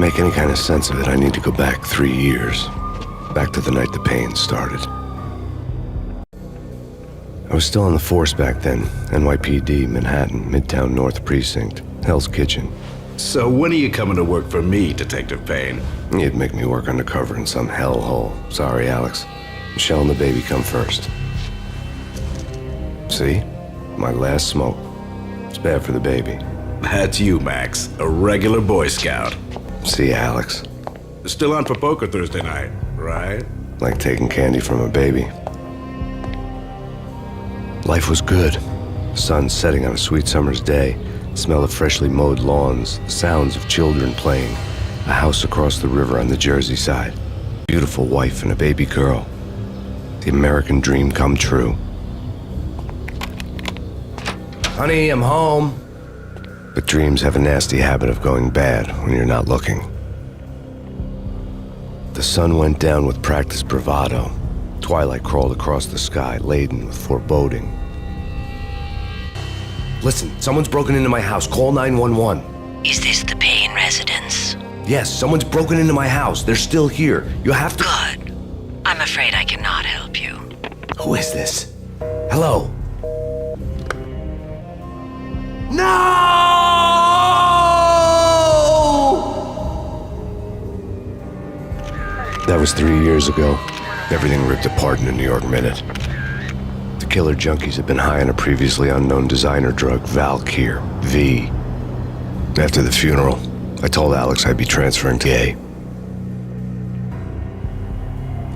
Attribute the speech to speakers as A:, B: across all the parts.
A: make any kind of sense of it, I need to go back 3 years. Back to the night the Payne started. I was still on the force back then. NYPD, Manhattan, Midtown North Precinct, Hell's Kitchen.
B: So when are you coming to work for me, Detective Payne?
A: You'd make me work undercover in some hellhole. Sorry, Alex. Michelle and the baby come first. See? My last smoke. It's bad for the baby.
B: That's you, Max. A regular Boy Scout.
A: See, Alex.
B: Still on for poker Thursday night, right?
A: Like taking candy from a baby. Life was good. The sun setting on a sweet summer's day. The smell of freshly mowed lawns. The sounds of children playing. A house across the river on the Jersey side. Beautiful wife and a baby girl. The American dream come true. Honey, I'm home. But dreams have a nasty habit of going bad when you're not looking. The sun went down with practiced bravado. Twilight crawled across the sky, laden with foreboding. Listen, someone's broken into my house. Call 911.
C: Is this the Payne residence?
A: Yes, someone's broken into my house. They're still here. You have to...
C: Good. I'm afraid I cannot help you.
A: Who is this? Hello? No! That was 3 years ago. Everything ripped apart in a New York minute. The killer junkies had been high on a previously unknown designer drug, Valkyr, V. After the funeral, I told Alex I'd be transferring to A.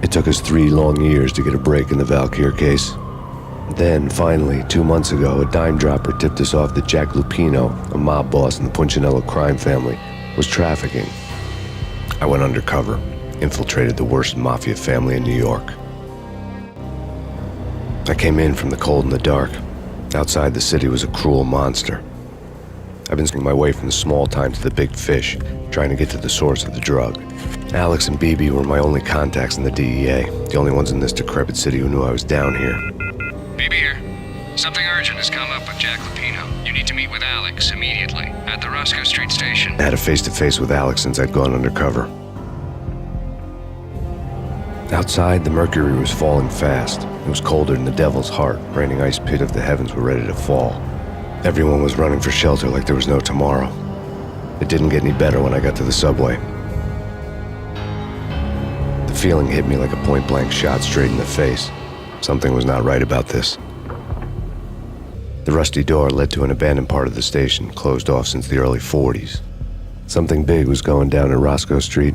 A: It took us 3 long years to get a break in the Valkyr case. Then, finally, 2 months ago, a dime dropper tipped us off that Jack Lupino, a mob boss in the Punchinello Crime Family, was trafficking. I went undercover, infiltrated the worst mafia family in New York. I came in from the cold and the dark. Outside the city was a cruel monster. I've been swinging my way from the small time to the big fish, trying to get to the source of the drug. Alex and BB were my only contacts in the DEA, the only ones in this decrepit city who knew I was down here.
D: BB here. Something urgent has come up with Jack Lupino. You need to meet with Alex immediately at the Roscoe Street Station.
A: I had a face-to-face with Alex since I'd gone undercover. Outside, the mercury was falling fast. It was colder than the devil's heart. Raining ice pit of the heavens were ready to fall. Everyone was running for shelter like there was no tomorrow. It didn't get any better when I got to the subway. The feeling hit me like a point-blank shot straight in the face. Something was not right about this. The rusty door led to an abandoned part of the station, closed off since the early 40s. Something big was going down at Roscoe Street.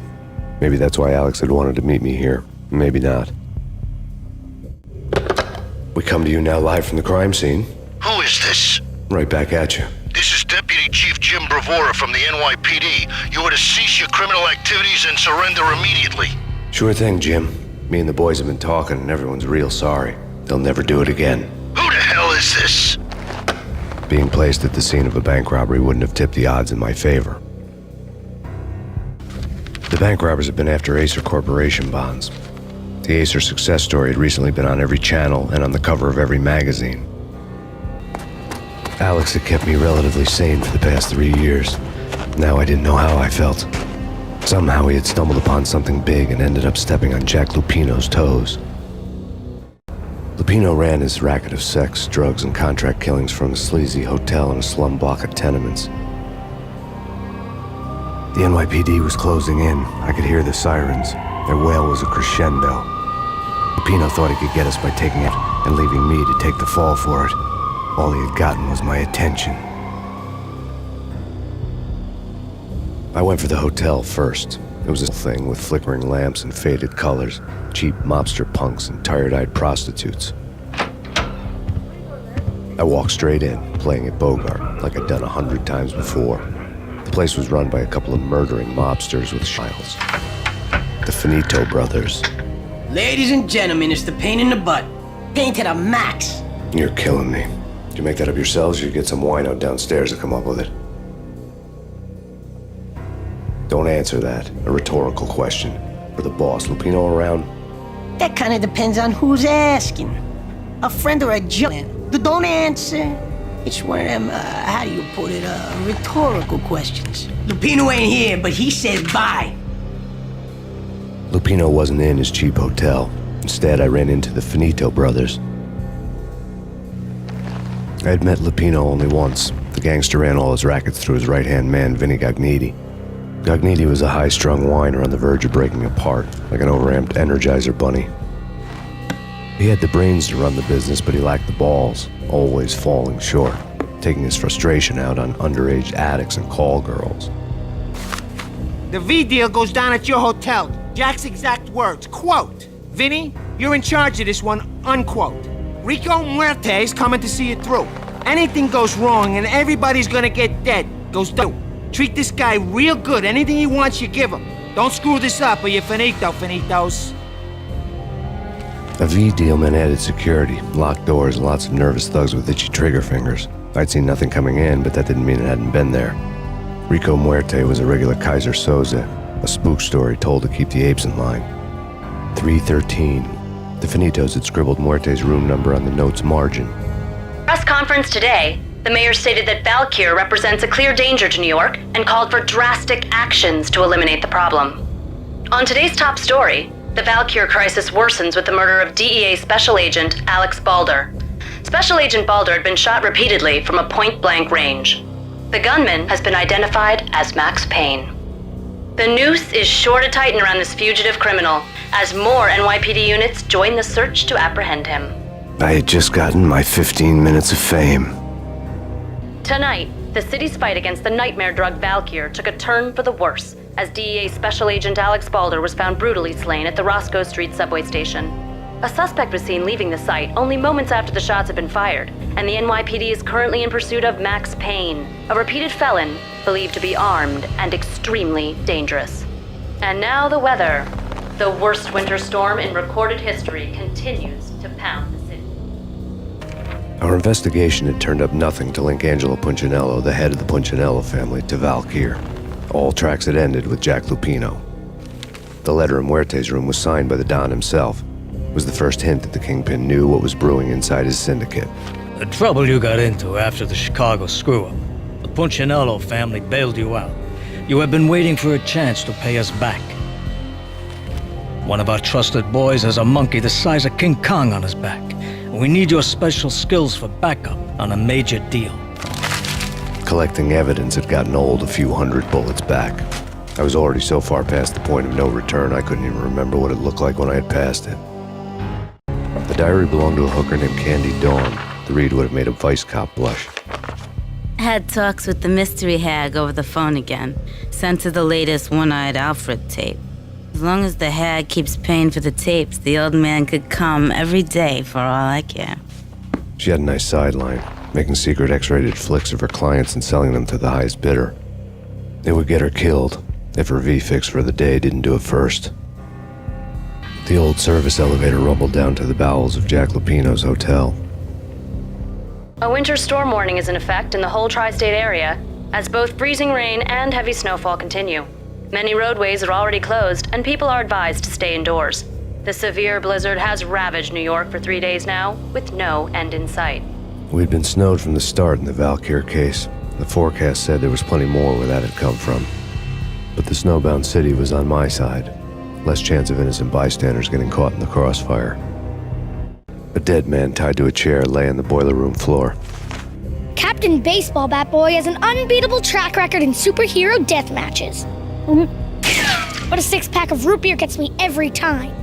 A: Maybe that's why Alex had wanted to meet me here. Maybe not. We come to you now live from the crime scene.
E: Who is this?
A: Right back at you.
E: This is Deputy Chief Jim Bravura from the NYPD. You are to cease your criminal activities and surrender immediately.
A: Sure thing, Jim. Me and the boys have been talking and everyone's real sorry. They'll never do it again.
E: Who the hell is this?
A: Being placed at the scene of a bank robbery wouldn't have tipped the odds in my favor. The bank robbers have been after Acer Corporation bonds. The Acer success story had recently been on every channel and on the cover of every magazine. Alex had kept me relatively sane for the past 3 years. Now I didn't know how I felt. Somehow he had stumbled upon something big and ended up stepping on Jack Lupino's toes. Lupino ran his racket of sex, drugs, and contract killings from a sleazy hotel in a slum block of tenements. The NYPD was closing in. I could hear the sirens. Their wail was a crescendo. Lupino thought he could get us by taking it and leaving me to take the fall for it. All he had gotten was my attention. I went for the hotel first. It was a thing with flickering lamps and faded colors, cheap mobster punks and tired-eyed prostitutes. I walked straight in, playing at Bogart, like I'd done 100 times before. The place was run by a couple of murdering mobsters with shields. The Finito brothers.
F: Ladies and gentlemen, it's the pain in the butt. Pain to the max.
A: You're killing me. Did you make that up yourselves, or you get some wino downstairs to come up with it? Don't answer that. A rhetorical question. For the boss, Lupino around?
F: That kind of depends on who's asking. A friend or a junk. Don't answer. It's one of them, how do you put it, rhetorical questions. Lupino ain't here, but he said bye.
A: Lupino wasn't in his cheap hotel. Instead, I ran into the Finito brothers. I had met Lupino only once. The gangster ran all his rackets through his right-hand man, Vinny Gagniti. Gagniti was a high-strung whiner on the verge of breaking apart, like an overamped Energizer bunny. He had the brains to run the business, but he lacked the balls, always falling short, taking his frustration out on underage addicts and call girls.
G: The V deal goes down at your hotel. Jack's exact words, quote, "Vinny, you're in charge of this one," unquote. Rico Muerte's coming to see it through. Anything goes wrong and everybody's gonna get dead, goes through. Treat this guy real good. Anything he wants, you give him. Don't screw this up or you're finito, finitos.
A: A V deal meant added security, locked doors, and lots of nervous thugs with itchy trigger fingers. I'd seen nothing coming in, but that didn't mean it hadn't been there. Rico Muerte was a regular Kaiser Soze, a spook story told to keep the apes in line. 313. The Finitos had scribbled Muerte's room number on the note's margin.
H: Press conference today, the mayor stated that Valkyr represents a clear danger to New York and called for drastic actions to eliminate the problem. On today's top story, the Valkyr crisis worsens with the murder of DEA Special Agent Alex Balder. Special Agent Balder had been shot repeatedly from a point-blank range. The gunman has been identified as Max Payne. The noose is sure to tighten around this fugitive criminal as more NYPD units join the search to apprehend him.
A: I had just gotten my 15 minutes of fame.
H: Tonight, the city's fight against the nightmare drug Valkyr took a turn for the worse as DEA Special Agent Alex Balder was found brutally slain at the Roscoe Street subway station. A suspect was seen leaving the site only moments after the shots had been fired, and the NYPD is currently in pursuit of Max Payne, a repeated felon believed to be armed and extremely dangerous. And now the weather. The worst winter storm in recorded history continues to pound the city.
A: Our investigation had turned up nothing to link Angelo Punchinello, the head of the Punchinello family, to Valkyr. All tracks had ended with Jack Lupino. The letter in Muerte's room was signed by the Don himself. It was the first hint that the Kingpin knew what was brewing inside his syndicate.
I: The trouble you got into after the Chicago screw-up. The Punchinello family bailed you out. You have been waiting for a chance to pay us back. One of our trusted boys has a monkey the size of King Kong on his back. We need your special skills for backup on a major deal.
A: Collecting evidence had gotten old a few hundred bullets back. I was already so far past the point of no return I couldn't even remember what it looked like when I had passed it. The diary belonged to a hooker named Candy Dawn. The read would have made a vice cop blush.
J: Had talks with the mystery hag over the phone again. Sent her the latest One-Eyed Alfred tape. As long as the hag keeps paying for the tapes, the old man could come every day for all I care.
A: She had a nice sideline, making secret X-rated flicks of her clients and selling them to the highest bidder. It would get her killed if her V-fix for the day didn't do it first. The old service elevator rumbled down to the bowels of Jack Lupino's hotel.
H: A winter storm warning is in effect in the whole tri-state area, as both freezing rain and heavy snowfall continue. Many roadways are already closed, and people are advised to stay indoors. The severe blizzard has ravaged New York for 3 days now, with no end in sight.
A: We'd been snowed from the start in the Valkyr case. The forecast said there was plenty more where that had come from. But the snowbound city was on my side. Less chance of innocent bystanders getting caught in the crossfire. A dead man tied to a chair lay on the boiler room floor.
K: Captain Baseball Bat Boy has an unbeatable track record in superhero death matches. But a 6-pack of root beer gets me every time.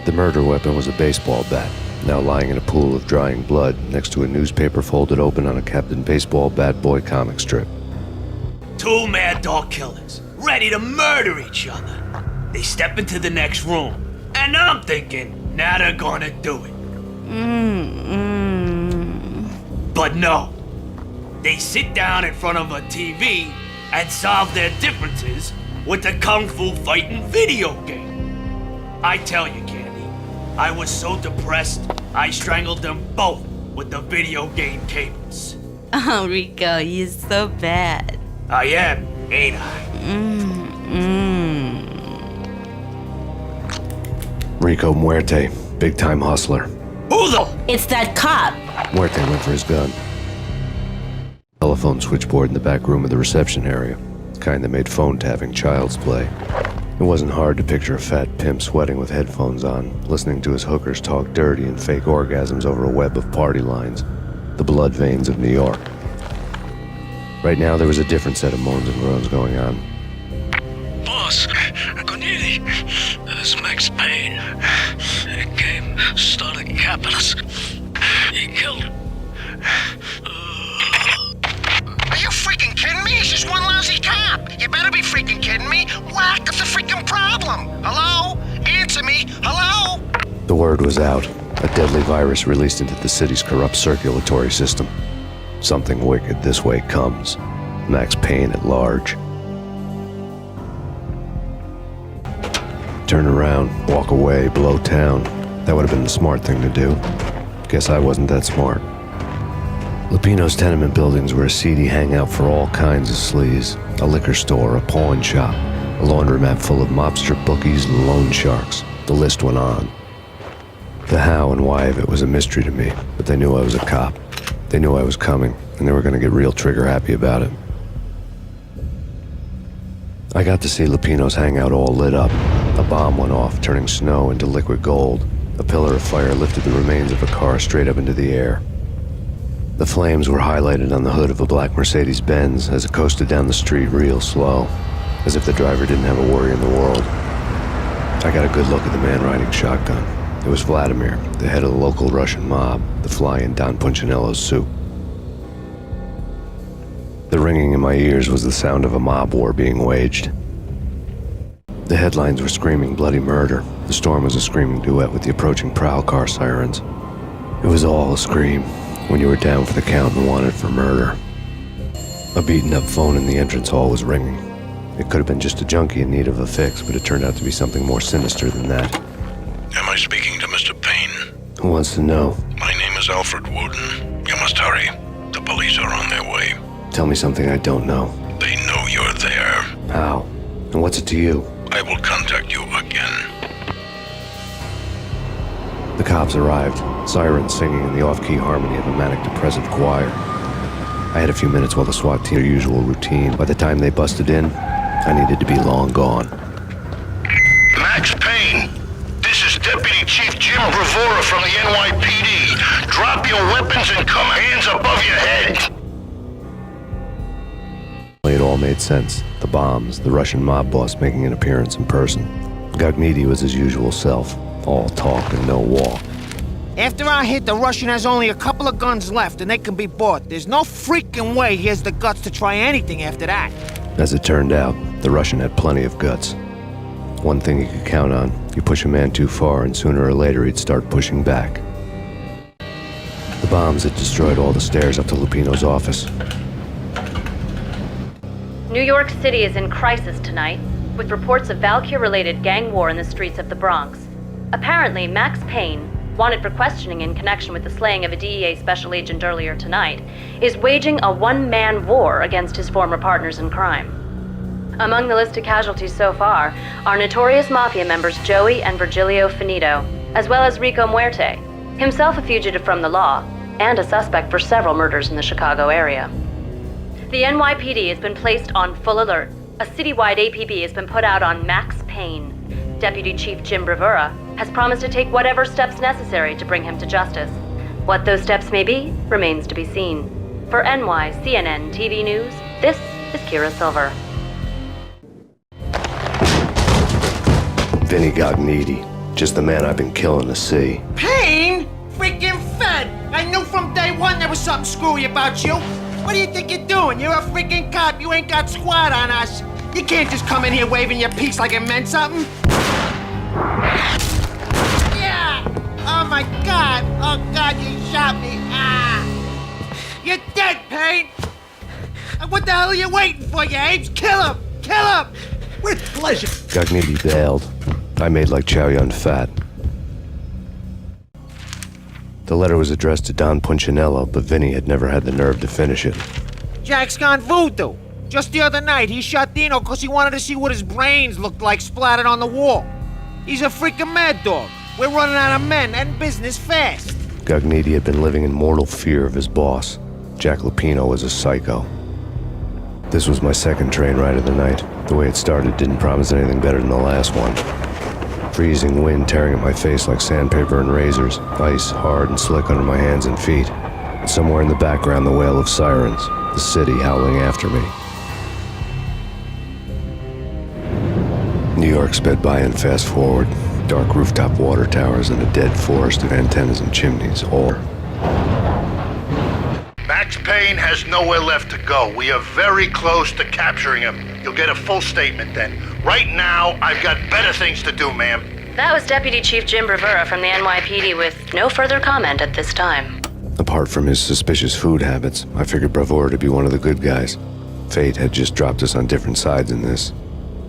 A: The murder weapon was a baseball bat, now lying in a pool of drying blood next to a newspaper folded open on a Captain Baseball Bat Boy comic strip.
L: 2 mad dog killers, ready to murder each other. They step into the next room, and I'm thinking, now they're gonna do it. But no. They sit down in front of a TV and solve their differences with the Kung Fu fighting video game. I tell you, Candy, I was so depressed, I strangled them both with the video game cables.
J: Oh, Rico, you're so bad.
L: I am, ain't I?
A: Rico Muerte, big-time hustler.
L: Who the?
J: It's that cop.
A: Muerte went for his gun. telephone switchboard in the back room of the reception area, the kind that made phone tapping child's play. It wasn't hard to picture a fat pimp sweating with headphones on, listening to his hookers talk dirty and fake orgasms over a web of party lines, the blood veins of New York. Right now, there was a different set of moans and groans going on.
I: Boss, good evening. This is Max Payne. He came, started capping us. He killed him.
E: Are you freaking kidding me? He's just one lousy cop. You better be freaking kidding me. What's the freaking problem? Hello? Answer me. Hello?
A: The word was out. A deadly virus released into the city's corrupt circulatory system. Something wicked this way comes. Max Payne at large. Turn around, walk away, blow town. That would have been the smart thing to do. Guess I wasn't that smart. Lupino's tenement buildings were a seedy hangout for all kinds of sleaze. A liquor store, a pawn shop, a laundromat full of mobster bookies and loan sharks. The list went on. The how and why of it was a mystery to me, but they knew I was a cop. They knew I was coming, and they were going to get real trigger happy about it. I got to see Lupino's hangout all lit up. A bomb went off, turning snow into liquid gold. A pillar of fire lifted the remains of a car straight up into the air. The flames were highlighted on the hood of a black Mercedes-Benz as it coasted down the street real slow, as if the driver didn't have a worry in the world. I got a good look at the man riding shotgun. It was Vladimir, the head of the local Russian mob, the fly in Don Punchinello's soup. The ringing in my ears was the sound of a mob war being waged. The headlines were screaming bloody murder. The storm was a screaming duet with the approaching prowl car sirens. It was all a scream when you were down for the count and wanted for murder. A beaten-up phone in the entrance hall was ringing. It could have been just a junkie in need of a fix, but it turned out to be something more sinister than that.
E: Am I speaking to Mr. Payne?
A: Who wants to know?
E: My name is Alfred Wooden. You must hurry. The police are on their way.
A: Tell me something I don't know.
E: They know you're there.
A: How? And what's it to you?
E: I will contact you again.
A: The cops arrived, sirens singing in the off-key harmony of a manic-depressive choir. I had a few minutes while the SWAT team did their usual routine. By the time they busted in, I needed to be long gone.
E: Max Payne, this is Deputy Chief Jim Bravura from the NYPD. Drop your weapons and come hands above your head.
A: It all made sense. The bombs, the Russian mob boss making an appearance in person. Gognitti was his usual self, all talk and no walk.
G: After our hit, the Russian has only a couple of guns left, and they can be bought. There's no freaking way he has the guts to try anything after that.
A: As it turned out, the Russian had plenty of guts. One thing you could count on, you push a man too far and sooner or later he'd start pushing back. The bombs had destroyed all the stairs up to Lupino's office.
H: New York City is in crisis tonight, with reports of Valkyr-related gang war in the streets of the Bronx. Apparently, Max Payne, wanted for questioning in connection with the slaying of a DEA special agent earlier tonight, is waging a one-man war against his former partners in crime. Among the list of casualties so far are notorious mafia members Joey and Virgilio Finito, as well as Rico Muerte, himself a fugitive from the law, and a suspect for several murders in the Chicago area. The NYPD has been placed on full alert. A citywide APB has been put out on Max Payne. Deputy Chief Jim Bravura has promised to take whatever steps necessary to bring him to justice. What those steps may be remains to be seen. For NYCNN TV News, this is Kira Silver.
A: Vinny Gognitti, just the man I've been killing to see.
G: Payne? Freaking Fed! I knew from day one there was something screwy about you. What do you think you're doing? You're a freaking cop. You ain't got squad on us. You can't just come in here waving your piece like it meant something. Yeah! Oh my God! Oh God, you shot me! Ah! You're dead, Payne! What the hell are you waiting for, you apes? Kill him! Kill him! With pleasure!
A: Gognitti bailed. I made like Chow Yun Fat. The letter was addressed to Don Punchinello, but Vinny had never had the nerve to finish it.
G: Jack's gone voodoo. Just the other night, he shot Dino because he wanted to see what his brains looked like splattered on the wall. He's a freaking mad dog. We're running out of men and business fast.
A: Gognitti had been living in mortal fear of his boss. Jack Lupino was a psycho. This was my second train ride of the night. The way it started didn't promise anything better than the last one. Freezing wind tearing at my face like sandpaper and razors, ice hard and slick under my hands and feet. And somewhere in the background, the wail of sirens, the city howling after me. New York sped by in fast forward. Dark rooftop water towers and a dead forest of antennas and chimneys, all.
E: Max Payne has nowhere left to go. We are very close to capturing him. You'll get a full statement then. Right now, I've got better things to do, ma'am.
H: That was Deputy Chief Jim Rivera from the NYPD with no further comment at this time.
A: Apart from his suspicious food habits, I figured Bravura to be one of the good guys. Fate had just dropped us on different sides in this.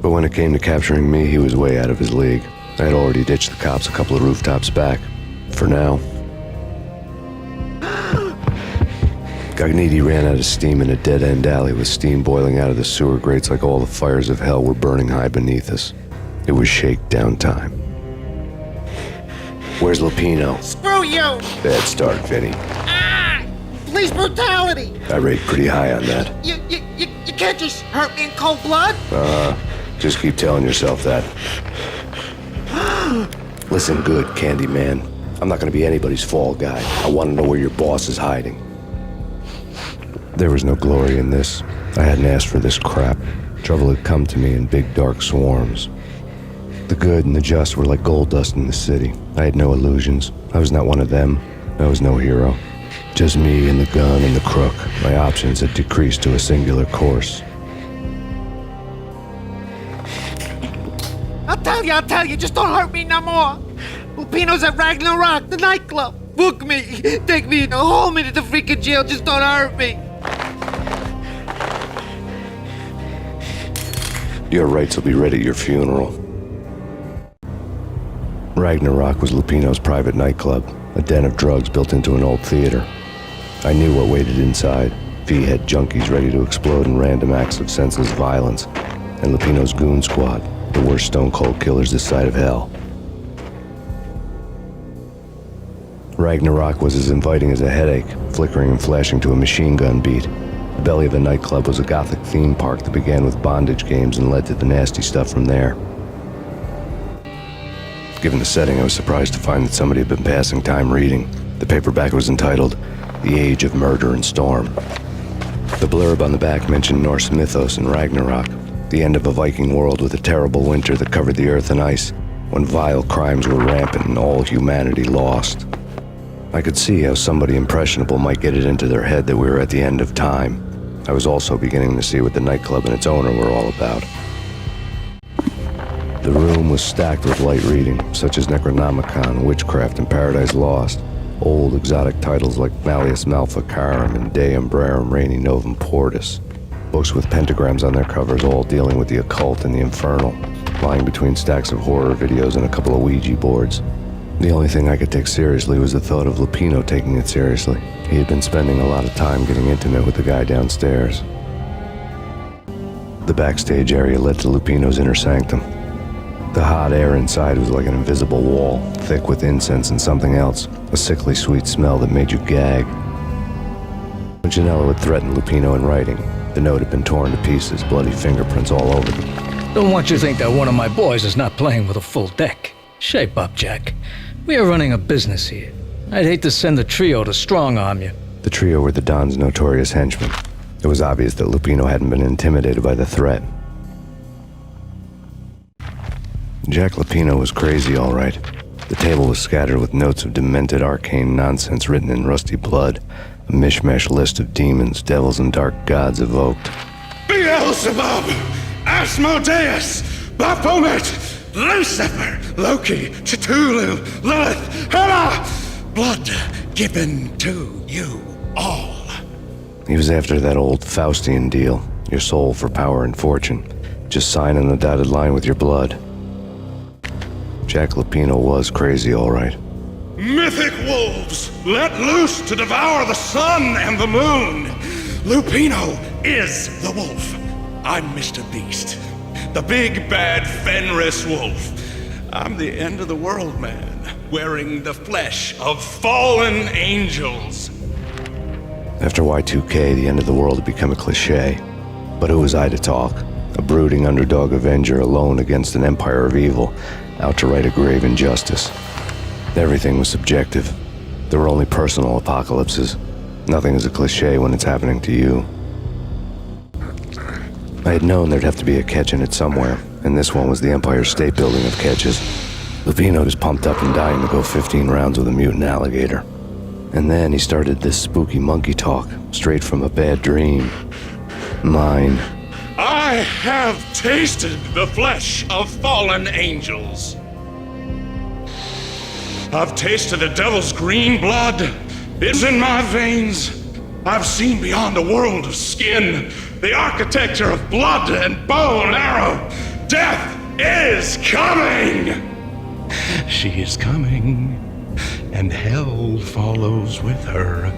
A: But when it came to capturing me, he was way out of his league. I had already ditched the cops a couple of rooftops back. For now. Gognitti ran out of steam in a dead-end alley with steam boiling out of the sewer grates like all the fires of hell were burning high beneath us. It was shakedown time. Where's Lupino?
G: Screw you!
A: Bad start, Vinny.
G: Police brutality!
A: I rate pretty high on that.
G: You can't just hurt me in cold blood?
A: Just keep telling yourself that. Listen good, Candyman. I'm not gonna be anybody's fall guy. I want to know where your boss is hiding. There was no glory in this. I hadn't asked for this crap. Trouble had come to me in big dark swarms. The good and the just were like gold dust in the city. I had no illusions. I was not one of them. I was no hero. Just me and the gun and the crook. My options had decreased to a singular course.
G: I'll tell you, just don't hurt me no more. Lupino's at Ragnarok, the nightclub. Book me, take me, hold me to the freaking jail, just don't hurt me.
A: Your rights will be read at your funeral. Ragnarok was Lupino's private nightclub, a den of drugs built into an old theater. I knew what waited inside. V had junkies ready to explode in random acts of senseless violence, and Lupino's goon squad, the worst stone-cold killers this side of hell. Ragnarok was as inviting as a headache, flickering and flashing to a machine gun beat. The belly of the nightclub was a gothic theme park that began with bondage games and led to the nasty stuff from there. Given the setting, I was surprised to find that somebody had been passing time reading. The paperback was entitled, The Age of Murder and Storm. The blurb on the back mentioned Norse mythos and Ragnarok, the end of a Viking world with a terrible winter that covered the earth in ice, when vile crimes were rampant and all humanity lost. I could see how somebody impressionable might get it into their head that we were at the end of time. I was also beginning to see what the nightclub and its owner were all about. The room was stacked with light reading, such as Necronomicon, Witchcraft, and Paradise Lost. Old exotic titles like Malleus Maleficarum and De Umbrarum Reini Novum Portis. Books with pentagrams on their covers, all dealing with the occult and the infernal, lying between stacks of horror videos and a couple of Ouija boards. The only thing I could take seriously was the thought of Lupino taking it seriously. He had been spending a lot of time getting intimate with the guy downstairs. The backstage area led to Lupino's inner sanctum. The hot air inside was like an invisible wall, thick with incense and something else, a sickly sweet smell that made you gag. Punchinello had threatened Lupino in writing. The note had been torn to pieces, bloody fingerprints all over them.
I: Don't want you to think that one of my boys is not playing with a full deck. Shape up, Jack. We are running a business here. I'd hate to send the trio to strong-arm you.
A: The trio were the Don's notorious henchmen. It was obvious that Lupino hadn't been intimidated by the threat. Jack Lupino was crazy, all right. The table was scattered with notes of demented arcane nonsense written in rusty blood, a mishmash list of demons, devils, and dark gods evoked.
E: Beelzebub, Asmodeus, Baphomet, Lucifer, Loki, Cthulhu, Lilith, Hera, blood given to you all.
A: He was after that old Faustian deal, your soul for power and fortune. Just sign on the dotted line with your blood. Jack Lupino was crazy, all right.
E: Mythic wolves, let loose to devour the sun and the moon. Lupino is the wolf. I'm Mr. Beast, the big bad Fenris wolf. I'm the end of the world man, wearing the flesh of fallen angels.
A: After Y2K, the end of the world had become a cliche. But who was I to talk? A brooding underdog avenger alone against an empire of evil, out to right a grave injustice. Everything was subjective. There were only personal apocalypses. Nothing is a cliche when it's happening to you. I had known there'd have to be a catch in it somewhere, and this one was the Empire State Building of catches. Lupino was pumped up and dying to go 15 rounds with a mutant alligator. And then he started this spooky monkey talk, straight from a bad dream. Mine.
E: I have tasted the flesh of fallen angels. I've tasted the devil's green blood. It's in my veins. I've seen beyond a world of skin, the architecture of blood and bow and arrow. Death is coming! She is coming, and hell follows with her.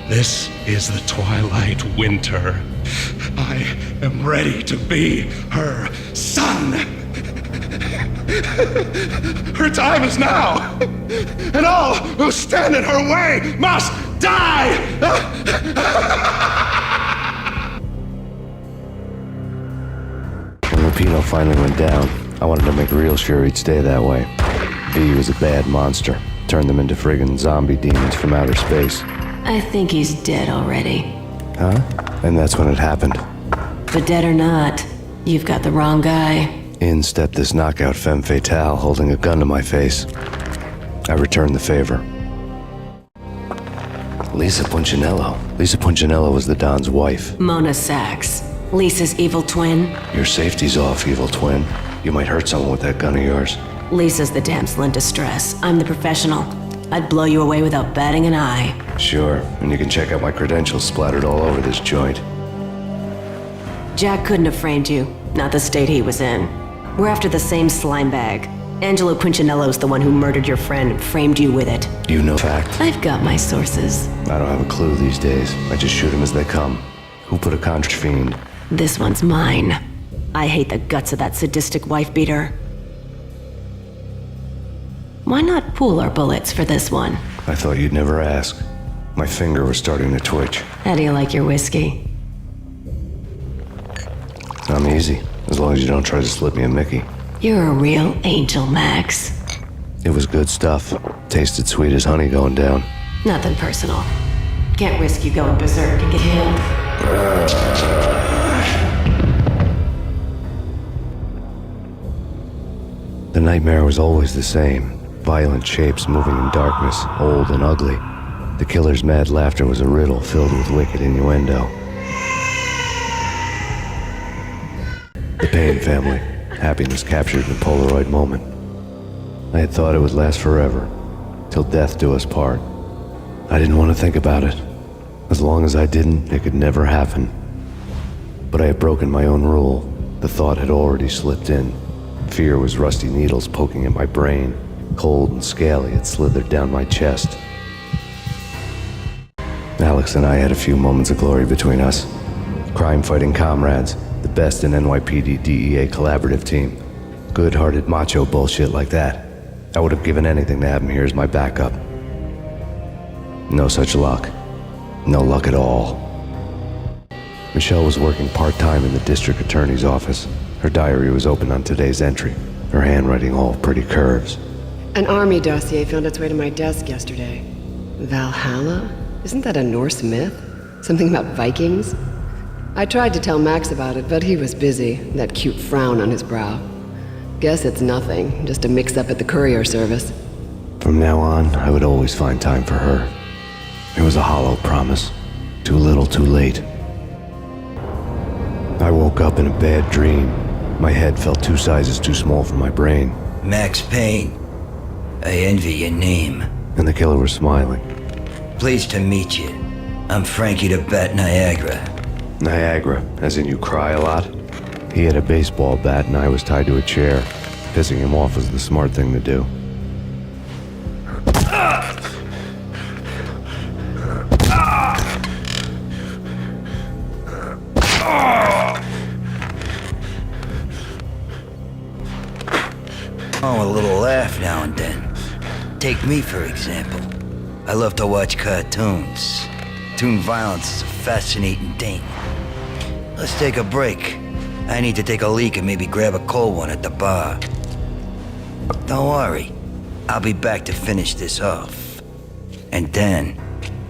E: This is the twilight winter. I am ready to be her son. Her time is now, and all who stand in her way must die!
A: When Lupino finally went down, I wanted to make real sure he'd stay that way. V was a bad monster. Turned them into friggin' zombie demons from outer space.
C: I think he's dead already.
A: Huh? And that's when it happened.
C: But dead or not, you've got the wrong guy.
A: In stepped this knockout femme fatale, holding a gun to my face. I returned the favor. Lisa Punchinello. Lisa Punchinello was the Don's wife.
C: Mona Sachs, Lisa's evil twin.
A: Your safety's off, evil twin. You might hurt someone with that gun of yours.
C: Lisa's the damsel in distress. I'm the professional. I'd blow you away without batting an eye.
A: Sure, and you can check out my credentials splattered all over this joint.
C: Jack couldn't have framed you, not the state he was in. We're after the same slime bag. Angelo Punchinello's the one who murdered your friend and framed you with it.
A: You know fact.
C: I've got my sources.
A: I don't have a clue these days. I just shoot them as they come. Who put a contra fiend?
C: This one's mine. I hate the guts of that sadistic wife-beater. Why not pool our bullets for this one?
A: I thought you'd never ask. My finger was starting to twitch.
C: How do you like your whiskey?
A: I'm easy, as long as you don't try to slip me a Mickey.
C: You're a real angel, Max.
A: It was good stuff. Tasted sweet as honey going down.
C: Nothing personal. Can't risk you going berserk and get healed.
A: The nightmare was always the same. Violent shapes moving in darkness, old and ugly. The killer's mad laughter was a riddle filled with wicked innuendo. The Payne family. Happiness captured in a Polaroid moment. I had thought it would last forever, till death do us part. I didn't want to think about it. As long as I didn't, it could never happen. But I had broken my own rule. The thought had already slipped in. Fear was rusty needles poking at my brain. Cold and scaly, it slithered down my chest. Alex and I had a few moments of glory between us. Crime-fighting comrades, the best in NYPD DEA collaborative team. Good-hearted macho bullshit like that. I would have given anything to have him here as my backup. No such luck. No luck at all. Michelle was working part-time in the district attorney's office. Her diary was open on today's entry, her handwriting all pretty curves.
M: An army dossier found its way to my desk yesterday. Valhalla? Isn't that a Norse myth? Something about Vikings? I tried to tell Max about it, but he was busy, that cute frown on his brow. Guess it's nothing, just a mix-up at the courier service.
A: From now on, I would always find time for her. It was a hollow promise. Too little, too late. I woke up in a bad dream. My head felt 2 sizes too small for my brain.
N: Max Payne. I envy your name.
A: And the killer was smiling.
N: Pleased to meet you. I'm Frankie the Bat Niagara.
A: Niagara, as in you cry a lot? He had a baseball bat and I was tied to a chair. Pissing him off was the smart thing to do.
N: Oh, a little laugh now and then. Take me, for example. I love to watch cartoons. cartoon violence is a fascinating thing. Let's take a break. I need to take a leak and maybe grab a cold one at the bar. Don't worry. I'll be back to finish this off. And then,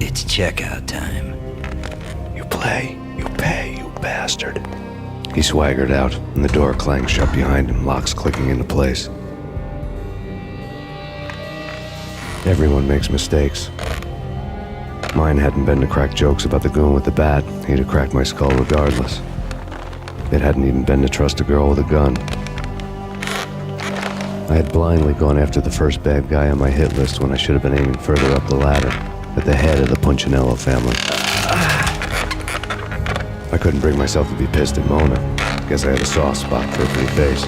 N: it's checkout time.
A: You play, you pay, you bastard. He swaggered out, and the door clanged shut behind him, locks clicking into place. Everyone makes mistakes. Mine hadn't been to crack jokes about the goon with the bat. He'd have cracked my skull regardless. It hadn't even been to trust a girl with a gun. I had blindly gone after the first bad guy on my hit list when I should have been aiming further up the ladder, at the head of the Punchinello family. I couldn't bring myself to be pissed at Mona. Guess I had a soft spot for her pretty face.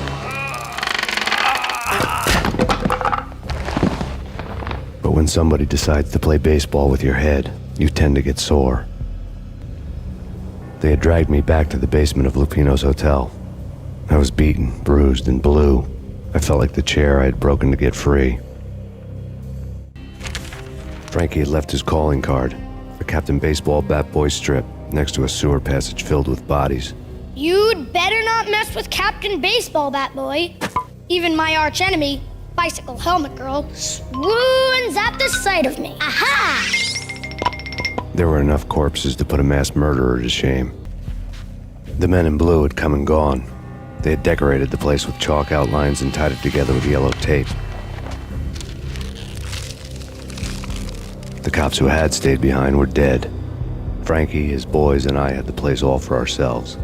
A: But when somebody decides to play baseball with your head, you tend to get sore. They had dragged me back to the basement of Lupino's hotel. I was beaten, bruised, and blue. I felt like the chair I had broken to get free. Frankie had left his calling card, a Captain Baseball bat boy strip, next to a sewer passage filled with bodies.
K: You'd better not mess with Captain Baseball Bat Boy. Even my archenemy, Bicycle Helmet Girl, swoons at the sight of me. Aha!
A: There were enough corpses to put a mass murderer to shame. The men in blue had come and gone. They had decorated the place with chalk outlines and tied it together with yellow tape. The cops who had stayed behind were dead. Frankie, his boys, and I had the place all for ourselves.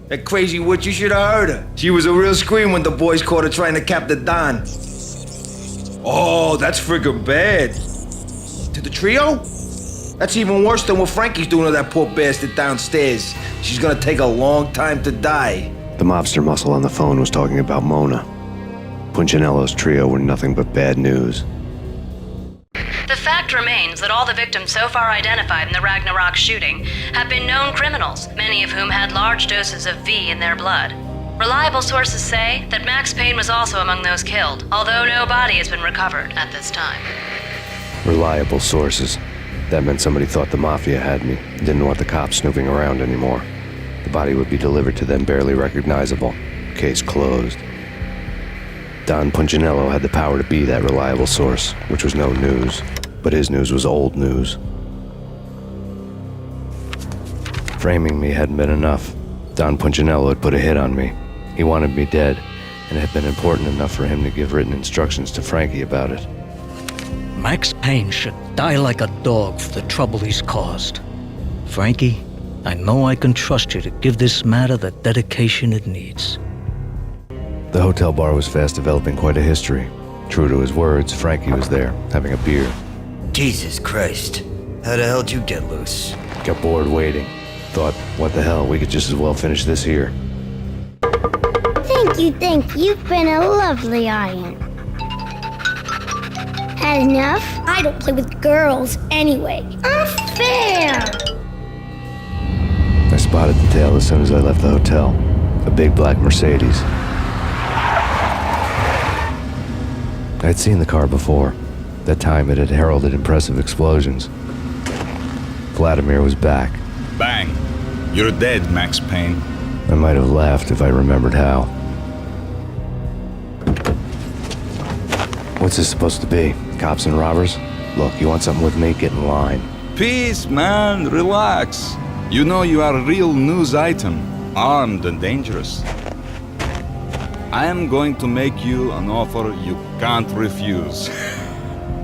O: That crazy witch, you should have heard her. She was a real scream when the boys caught her trying to cap the Don. Oh, that's friggin' bad. To the trio? That's even worse than what Frankie's doing to that poor bastard downstairs. She's gonna take a long time to die.
A: The mobster muscle on the phone was talking about Mona. Punchinello's trio were nothing but bad news.
H: The fact remains that all the victims so far identified in the Ragnarok shooting have been known criminals, many of whom had large doses of V in their blood. Reliable sources say that Max Payne was also among those killed, although no body has been recovered at this time.
A: Reliable sources. That meant somebody thought the Mafia had me, didn't want the cops snooping around anymore. The body would be delivered to them barely recognizable. Case closed. Don Punchinello had the power to be that reliable source, which was no news. But his news was old news. Framing me hadn't been enough. Don Punchinello had put a hit on me. He wanted me dead, and it had been important enough for him to give written instructions to Frankie about it.
I: Max Payne should die like a dog for the trouble he's caused. Frankie, I know I can trust you to give this matter the dedication it needs.
A: The hotel bar was fast developing quite a history. True to his words, Frankie was there, having a beer.
N: Jesus Christ. How the hell did you get loose?
A: Got bored waiting. Thought, what the hell, we could just as well finish this here.
K: Thank you. You've been a lovely audience. Had enough? I don't play with girls anyway. Unfair!
A: I spotted the tail as soon as I left the hotel. A big black Mercedes. I'd seen the car before. That time it had heralded impressive explosions. Vladimir was back.
B: Bang. You're dead, Max Payne.
A: I might have laughed if I remembered how. What's this supposed to be? Cops and robbers? Look, you want something with me? Get in line.
B: Peace, man. Relax. You know you are a real news item, armed and dangerous. I am going to make you an offer you can't refuse.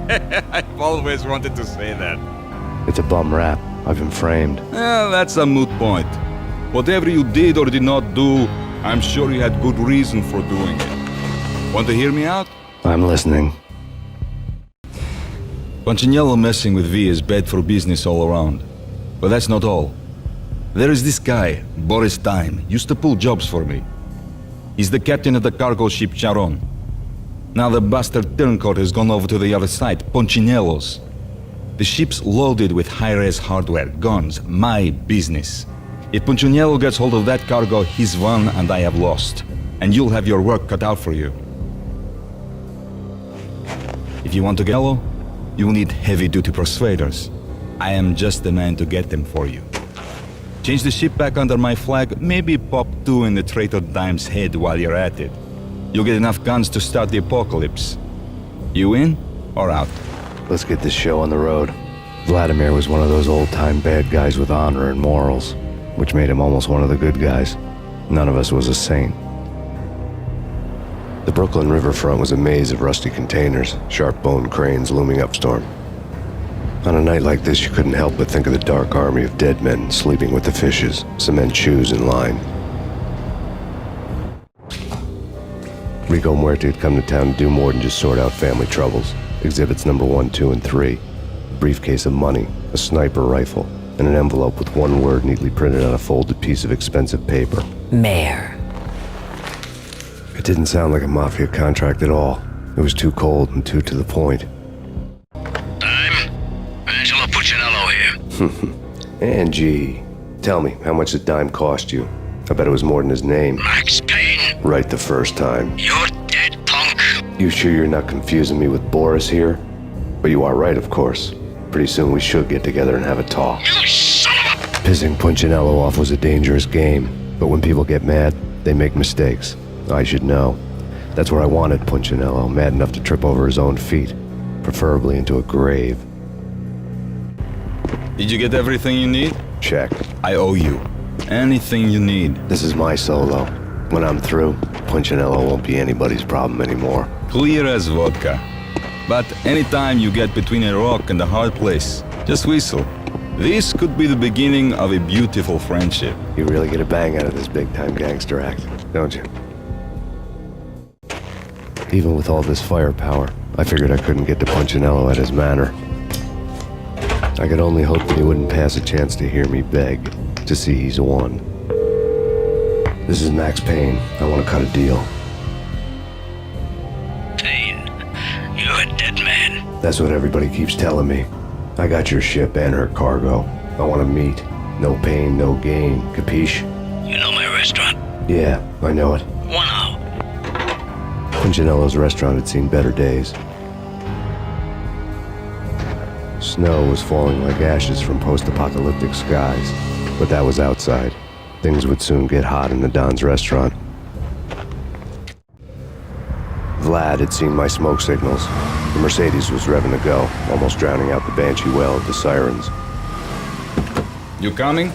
B: I've always wanted to say that.
A: It's a bum rap. I've been framed.
B: That's a moot point. Whatever you did or did not do, I'm sure you had good reason for doing it. Want to hear me out?
A: I'm listening.
B: Punchinello messing with V is bad for business all around. But that's not all. There is this guy, Boris Time, used to pull jobs for me. He's the captain of the cargo ship Charon. Now the bastard turncoat has gone over to the other side, Punchinello's. The ship's loaded with high-res hardware, guns, my business. If Punchinello gets hold of that cargo, he's won and I have lost. And you'll have your work cut out for you. If you want to get Punchinello, you'll need heavy-duty persuaders. I am just the man to get them for you. Change the ship back under my flag, maybe pop 2 in the traitor Dime's head while you're at it. You'll get enough guns to start the apocalypse. You in or out?
A: Let's get this show on the road. Vladimir was one of those old-time bad guys with honor and morals, which made him almost one of the good guys. None of us was a saint. The Brooklyn riverfront was a maze of rusty containers, sharp-boned cranes looming upstorm. On a night like this, you couldn't help but think of the dark army of dead men sleeping with the fishes, cement shoes in line. Rico Muerte had come to town to do more than just sort out family troubles. Exhibits number 1, 2, and 3. A briefcase of money, a sniper rifle, and an envelope with one word neatly printed on a folded piece of expensive paper.
F: Mayor.
A: It didn't sound like a mafia contract at all. It was too cold and too to the point.
D: Angelo Punchinello here.
A: Angie, tell me, how much did Dime cost you? I bet it was more than his name.
D: Max Payne.
A: Right the first time.
D: You're dead, punk.
A: You sure you're not confusing me with Boris here? But you are right, of course. Pretty soon we should get together and have a talk.
D: You son of a...
A: Pissing Punchinello off was a dangerous game, but when people get mad, they make mistakes. I should know. That's where I wanted Punchinello, mad enough to trip over his own feet, preferably into a grave.
B: Did you get everything you need?
A: Check.
B: I owe you. Anything you need.
A: This is my solo. When I'm through, Punchinello won't be anybody's problem anymore.
B: Clear as vodka. But anytime you get between a rock and a hard place, just whistle. This could be the beginning of a beautiful friendship.
A: You really get a bang out of this big-time gangster act, don't you? Even with all this firepower, I figured I couldn't get to Punchinello at his manor. I could only hope that he wouldn't pass a chance to hear me beg, to see he's won. This is Max Payne. I want to cut a deal.
D: Payne, you're a dead man.
A: That's what everybody keeps telling me. I got your ship and her cargo. I want to meet. No pain, no gain. Capiche?
D: You know my restaurant?
A: Yeah, I know it.
D: 1 hour.
A: Punchinello's restaurant had seen better days. Snow was falling like ashes from post-apocalyptic skies, but that was outside. Things would soon get hot in the Don's restaurant. Vlad had seen my smoke signals. The Mercedes was revving to go, almost drowning out the banshee wail of the sirens.
B: You coming?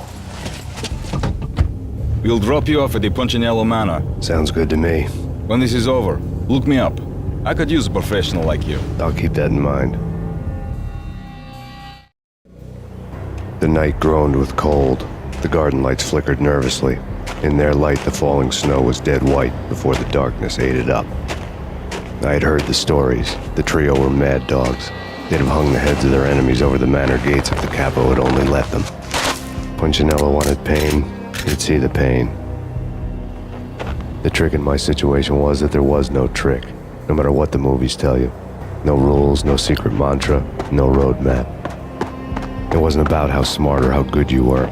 B: We'll drop you off at the Punchinello Manor.
A: Sounds good to me.
B: When this is over, look me up. I could use a professional like you.
A: I'll keep that in mind. The night groaned with cold. The garden lights flickered nervously. In their light, the falling snow was dead white before the darkness ate it up. I had heard the stories. The trio were mad dogs. They'd have hung the heads of their enemies over the manor gates if the capo had only let them. Punchinello wanted pain. He'd see the pain. The trick in my situation was that there was no trick, no matter what the movies tell you. No rules, no secret mantra, no roadmap. It wasn't about how smart or how good you were.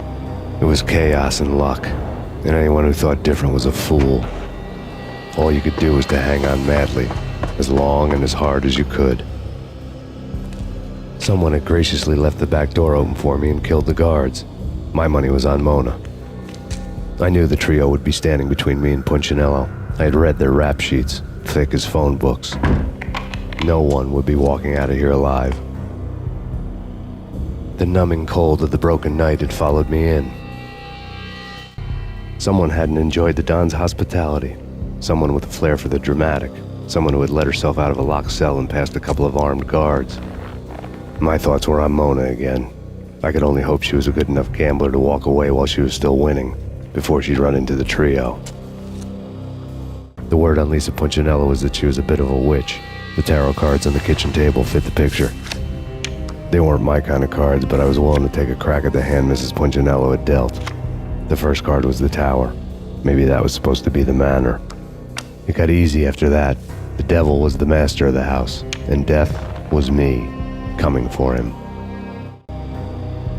A: It was chaos and luck, and anyone who thought different was a fool. All you could do was to hang on madly, as long and as hard as you could. Someone had graciously left the back door open for me and killed the guards. My money was on Mona. I knew the trio would be standing between me and Punchinello. I had read their rap sheets, thick as phone books. No one would be walking out of here alive. The numbing cold of the broken night had followed me in. Someone hadn't enjoyed the Don's hospitality. Someone with a flair for the dramatic. Someone who had let herself out of a locked cell and past a couple of armed guards. My thoughts were on Mona again. I could only hope she was a good enough gambler to walk away while she was still winning, before she'd run into the trio. The word on Lisa Punchinello was that she was a bit of a witch. The tarot cards on the kitchen table fit the picture. They weren't my kind of cards, but I was willing to take a crack at the hand Mrs. Punchinello had dealt. The first card was the tower. Maybe that was supposed to be the manor. It got easy after that. The devil was the master of the house, and death was me, coming for him.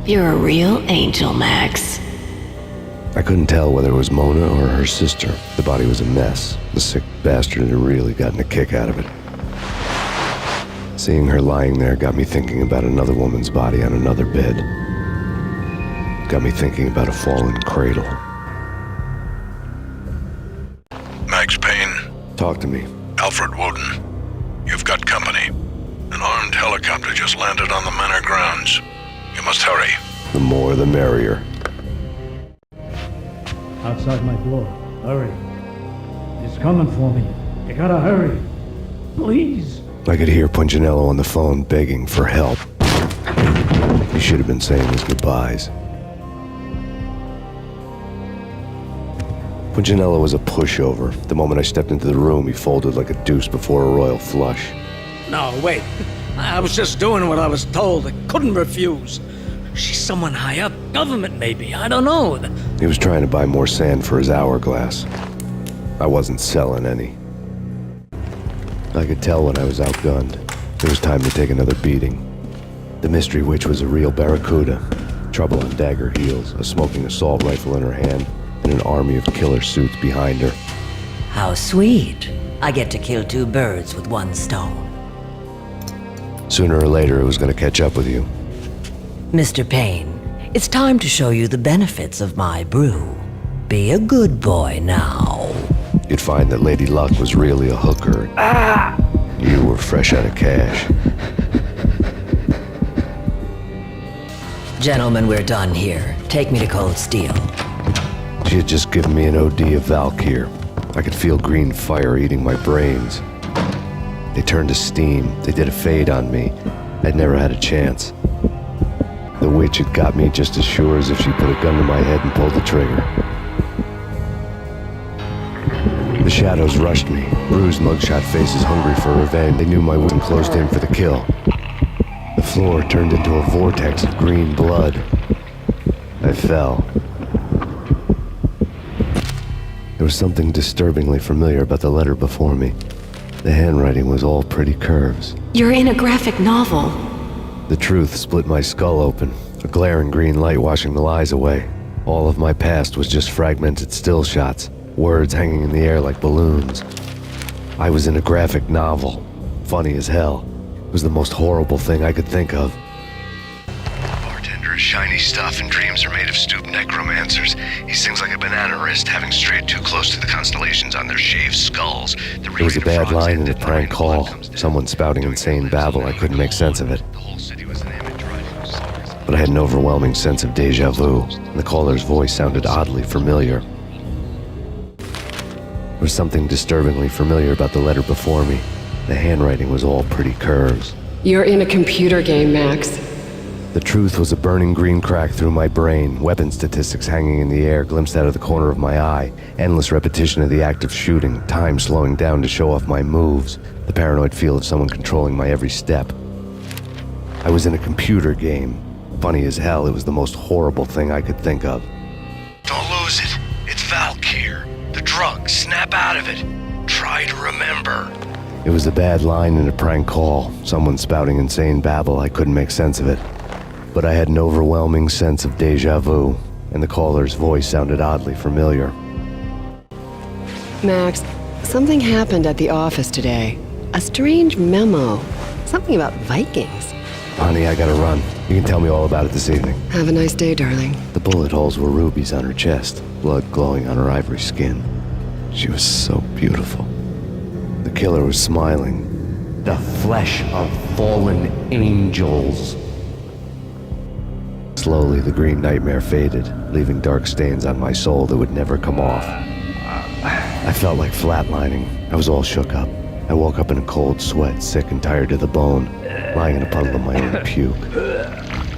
C: You're a real angel, Max.
A: I couldn't tell whether it was Mona or her sister. The body was a mess. The sick bastard had really gotten a kick out of it. Seeing her lying there got me thinking about another woman's body on another bed. Got me thinking about a fallen cradle.
P: Max Payne.
A: Talk to me.
P: Alfred Woden. You've got company. An armed helicopter just landed on the manor grounds. You must hurry.
A: The more the merrier.
I: Outside my door. Hurry. It's coming for me. You gotta hurry. Please.
A: I could hear Punchinello on the phone begging for help. He should have been saying his goodbyes. Punchinello was a pushover. The moment I stepped into the room, he folded like a deuce before a royal flush.
I: No, wait. I was just doing what I was told. I couldn't refuse. She's someone high up. Government, maybe. I don't know.
A: He was trying to buy more sand for his hourglass. I wasn't selling any. I could tell when I was outgunned. It was time to take another beating. The mystery witch was a real barracuda. Trouble on dagger heels, a smoking assault rifle in her hand, and an army of killer suits behind her.
Q: How sweet. I get to kill two birds with one stone.
A: Sooner or later, it was going to catch up with you.
Q: Mr. Payne, it's time to show you the benefits of my brew. Be a good boy now.
A: You'd find that Lady Luck was really a hooker. You were fresh out of cash.
Q: Gentlemen, we're done here. Take me to Cold Steel.
A: She had just given me an OD of Valkyr. I could feel green fire eating my brains. They turned to steam. They did a fade on me. I'd never had a chance. The witch had got me just as sure as if she put a gun to my head and pulled the trigger. The shadows rushed me. Bruised mugshot faces hungry for revenge. They knew my wound closed in for the kill. The floor turned into a vortex of green blood. I fell. There was something disturbingly familiar about the letter before me. The handwriting was all pretty curves.
C: You're in a graphic novel.
A: The truth split my skull open, a glaring green light washing the lies away. All of my past was just fragmented still shots, words hanging in the air like balloons. I was in a graphic novel. Funny as hell. It was the most horrible thing I could think of. Bartender is shiny stuff and dreams are made of stooped necromancers. He sings like a banana wrist, having strayed too close to the constellations on their shaved skulls. There was a bad line in a prank call. Someone spouting insane babble. I couldn't make sense of it. But I had an overwhelming sense of deja vu, and the caller's voice sounded oddly familiar. There was something disturbingly familiar about the letter before me. The handwriting was all pretty curves.
M: You're in a computer game, Max.
A: The truth was a burning green crack through my brain, weapon statistics hanging in the air, glimpsed out of the corner of my eye, endless repetition of the act of shooting, time slowing down to show off my moves, the paranoid feel of someone controlling my every step. I was in a computer game. Funny as hell, it was the most horrible thing I could think of.
P: Don't lose it. It's Valkyr. The drug. Snap out of it. Try to remember.
A: It was a bad line in a prank call, someone spouting insane babble. I couldn't make sense of it. But I had an overwhelming sense of deja vu, and the caller's voice sounded oddly familiar.
M: Max, something happened at the office today. A strange memo. Something about Vikings.
A: Honey, I gotta run. You can tell me all about it this evening.
M: Have a nice day, darling.
A: The bullet holes were rubies on her chest, blood glowing on her ivory skin. She was so beautiful. The killer was smiling. The flesh of fallen angels. Slowly, the green nightmare faded, leaving dark stains on my soul that would never come off. I felt like flatlining. I was all shook up. I woke up in a cold sweat, sick and tired to the bone, lying in a puddle of my own puke.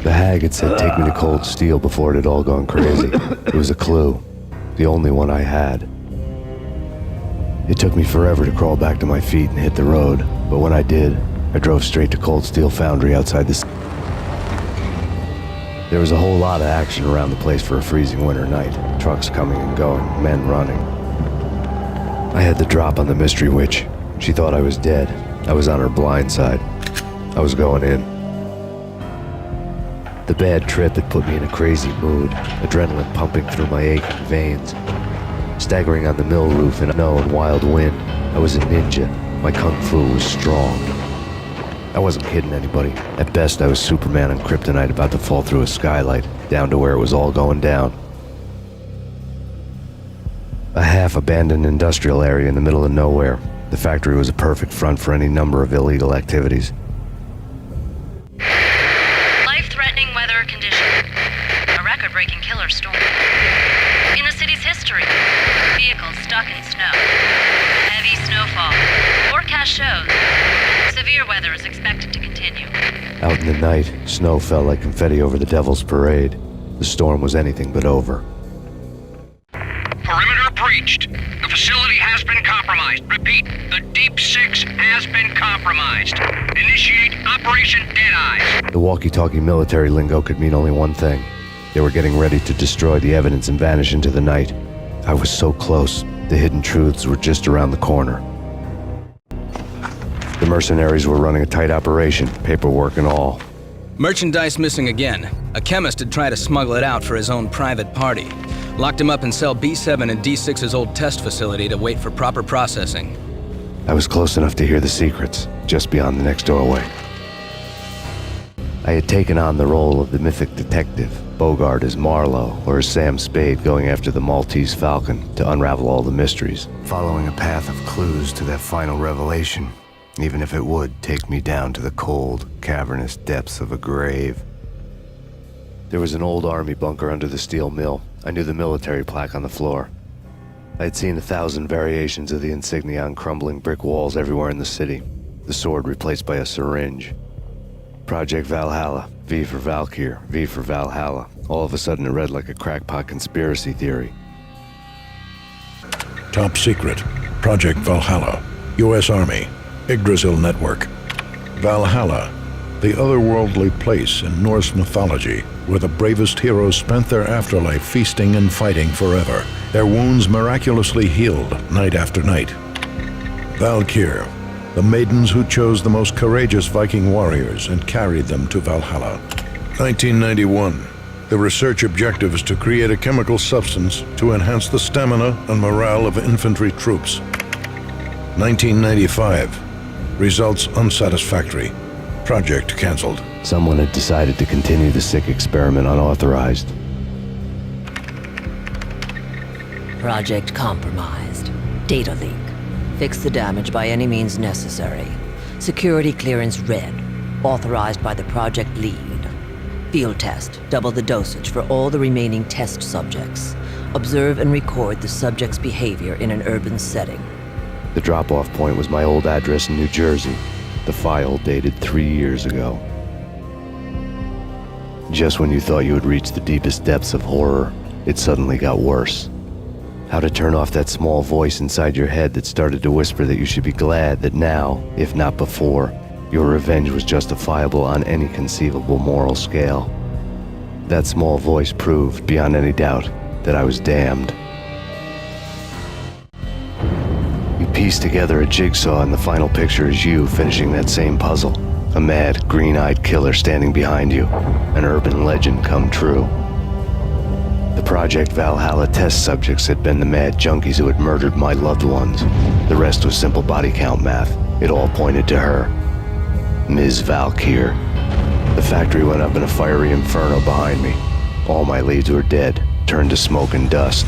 A: The hag had said take me to Cold Steel before it had all gone crazy. It was a clue, the only one I had. It took me forever to crawl back to my feet and hit the road, but when I did, I drove straight to Cold Steel Foundry outside the city. There was a whole lot of action around the place for a freezing winter night. Trucks coming and going, men running. I had the drop on the mystery witch. She thought I was dead. I was on her blind side. I was going in. The bad trip had put me in a crazy mood, adrenaline pumping through my aching veins. Staggering on the mill roof in a snow and wild wind, I was a ninja. My kung fu was strong. I wasn't kidding anybody. At best, I was Superman on kryptonite about to fall through a skylight, down to where it was all going down. A half-abandoned industrial area in the middle of nowhere. The factory was a perfect front for any number of illegal activities.
H: Life-threatening weather conditions. A record-breaking killer storm. In the city's history. Vehicles stuck in snow. Heavy snowfall. Forecast shows. Severe weather is expected to continue.
A: Out in the night, snow fell like confetti over the Devil's Parade. The storm was anything but over.
D: Perimeter breached. The facility has been compromised. Repeat, the Deep Six has been compromised. Initiate Operation Deadeyes.
A: The walkie-talkie military lingo could mean only one thing. They were getting ready to destroy the evidence and vanish into the night. I was so close. The hidden truths were just around the corner. The mercenaries were running a tight operation, paperwork and all.
R: Merchandise missing again. A chemist had tried to smuggle it out for his own private party. Locked him up in cell B7 in D6's old test facility to wait for proper processing.
A: I was close enough to hear the secrets, just beyond the next doorway. I had taken on the role of the mythic detective, Bogart as Marlowe, or as Sam Spade going after the Maltese Falcon to unravel all the mysteries, following a path of clues to that final revelation, even if it would take me down to the cold, cavernous depths of a grave. There was an old army bunker under the steel mill. I knew the military plaque on the floor. I had seen 1,000 variations of the insignia on crumbling brick walls everywhere in the city. The sword replaced by a syringe. Project Valhalla, V for Valkyr, V for Valhalla. All of a sudden it read like a crackpot conspiracy theory.
P: Top secret. Project Valhalla. U.S. Army. Yggdrasil Network. Valhalla, the otherworldly place in Norse mythology where the bravest heroes spent their afterlife feasting and fighting forever, their wounds miraculously healed night after night. Valkyr, the maidens who chose the most courageous Viking warriors and carried them to Valhalla. 1991. The research objective is to create a chemical substance to enhance the stamina and morale of infantry troops. 1995. Results unsatisfactory. Project cancelled.
A: Someone had decided to continue the sick experiment unauthorized.
Q: Project compromised. Data leak. Fix the damage by any means necessary. Security clearance red. Authorized by the project lead. Field test. Double the dosage for all the remaining test subjects. Observe and record the subject's behavior in an urban setting.
A: The drop-off point was my old address in New Jersey. The file dated 3 years ago. Just when you thought you had reached the deepest depths of horror, it suddenly got worse. How to turn off that small voice inside your head that started to whisper that you should be glad that now, if not before, your revenge was justifiable on any conceivable moral scale. That small voice proved, beyond any doubt, that I was damned. You piece together a jigsaw and the final picture is you finishing that same puzzle. A mad, green-eyed killer standing behind you. An urban legend come true. The Project Valhalla test subjects had been the mad junkies who had murdered my loved ones. The rest was simple body count math. It all pointed to her. Ms. Valkyr. The factory went up in a fiery inferno behind me. All my leads were dead, turned to smoke and dust.